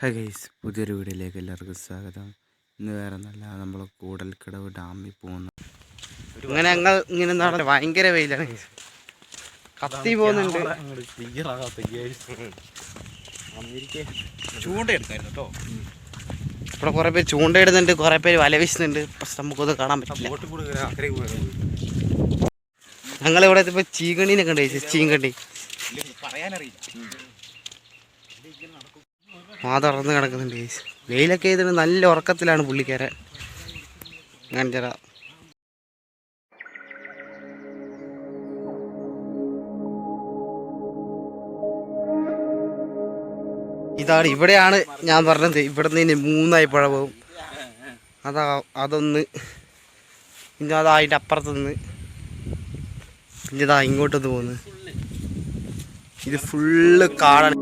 Hi guys, പുതിയൊരു വീഡിയോയിലേക്ക് എല്ലാവർക്കും സ്വാഗതം. ഇന്ന് വേറെ നല്ല നമ്മൾ കൂടൽക്കടവ് ഡാമിൽ പോകുന്നു. അങ്ങനെ ഞങ്ങൾ ഇങ്ങനെ നടന്ന് ഭയങ്കര വെയിലാണ്, കത്തി പോകുന്നുണ്ട്. ചൂണ്ടയെടുക്കായിരുന്നു കേട്ടോ. ഇവിടെ കുറെ പേര് ചൂണ്ടയിടുന്നുണ്ട്, കുറെ പേര് വല വീശുന്നുണ്ട്. പക്ഷെ നമുക്കൊന്നും കാണാൻ പറ്റില്ല. ഞങ്ങളിവിടെ ഇപ്പൊ ചീങ്കണ്ണീനെ കണ്ടു, ചീങ്കണ്ണി തുറന്ന് കിടക്കുന്നുണ്ട്. വെയിലൊക്കെ ചെയ്തിട്ട് നല്ല ഉറക്കത്തിലാണ് പുള്ളിക്കാരൻ. കാണിച്ചറ ഇതാണ്, ഇവിടെയാണ് ഞാൻ പറഞ്ഞത്. ഇവിടെ നിന്ന് 3 പുഴ പോകും. അതൊന്ന്, പിന്നെ അതാ അതിൻ്റെ അപ്പുറത്തുനിന്ന്, പിന്നെ ഇതാ ഇങ്ങോട്ടൊന്ന് പോകുന്നു. ഇത് ഫുള്ള് കാടാണ്.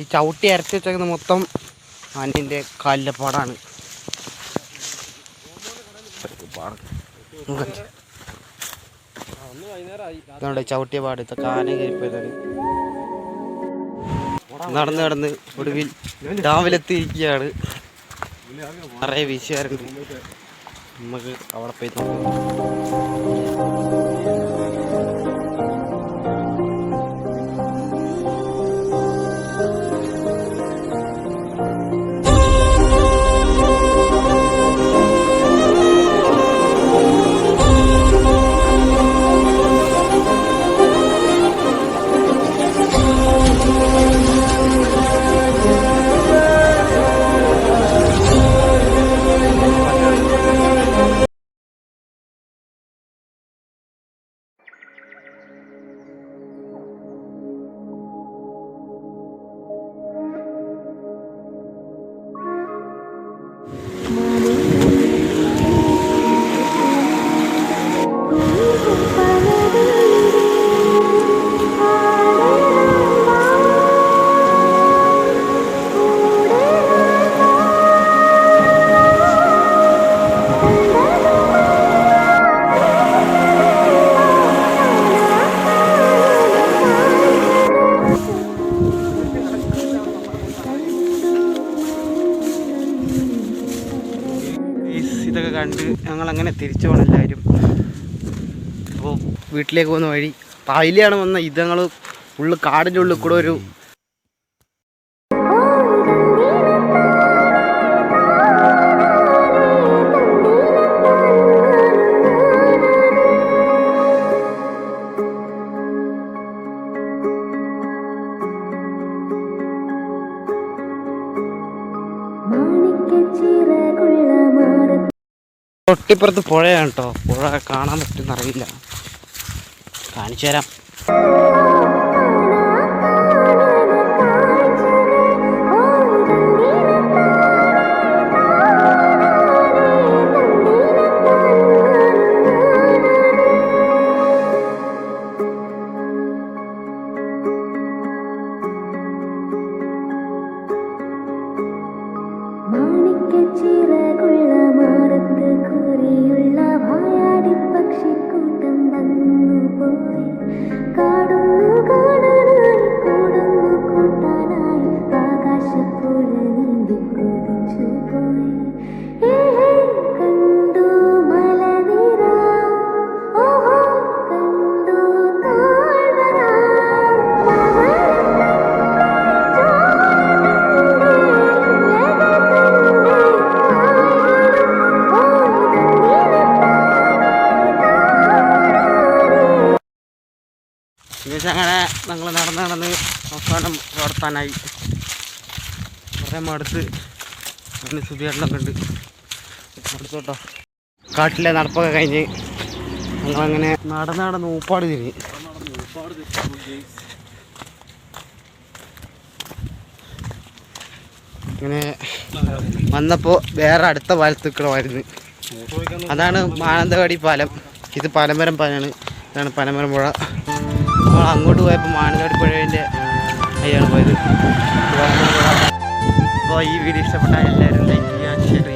ഈ ചവിട്ടി അരച്ച് വെച്ചേക്കുന്ന മൊത്തം ആനിൻ്റെ കാലിലെ പാടാണ്. ഇതുകൊണ്ട് ചവിട്ടിയ പാട്, ഇതൊക്കെ ആന കയറിപ്പോയതാണ്. നടന്ന് നടന്ന് ഒടുവിൽ ഡാമിലെത്തിയിരിക്കുകയാണ്. നിറയെ വീശുകാരുണ്ട്. നമുക്ക് അവിടെ പോയി നോക്കാം. ഇതൊക്കെ കണ്ട് ഞങ്ങളങ്ങനെ തിരിച്ചു പോകണം എല്ലാവരും. അപ്പോൾ വീട്ടിലേക്ക് പോകുന്ന വഴി പായിലാണ് വന്ന. ഇത് ഞങ്ങൾ ഫുള്ള് കാടിൻ്റെ ഉള്ളിൽ കൂടെ ഒരു തൊട്ടിപ്പുറത്ത് പുഴയാണ് കേട്ടോ. പുഴ കാണാൻ പറ്റുമെന്നറിയില്ല, കാണിച്ചു തരാം. അങ്ങനെ ഞങ്ങൾ നടന്ന് അവസാനം നടത്താനായി. കുറേ മടുത്ത് അങ്ങനെ സുധിയേട്ടനൊക്കെ ഉണ്ട്. മടുത്തു കേട്ടോ. കാട്ടിലെ നടപ്പൊക്കെ കഴിഞ്ഞ് ഞങ്ങളങ്ങനെ നടന്ന് ഊപ്പാട് തിരിഞ്ഞ്. ഇങ്ങനെ വന്നപ്പോൾ വേറെ അടുത്ത പാലത്ത് നിൽക്കണമായിരുന്നു. അതാണ് മാനന്തവാടി പാലം. ഇത് പനമരം പാലാണ്. ഇതാണ് പനമരം പുഴ. നമ്മൾ അങ്ങോട്ട് പോയപ്പോൾ മാനന്തവാടി പുഴേൻ്റെ അയ്യാണ് പോയത്. അപ്പോൾ ഈ വീഡിയോ ഇഷ്ടപ്പെട്ടാൽ എല്ലാവരും ലൈക്ക് ചെയ്യുക, ഷെയർ ചെയ്യുക.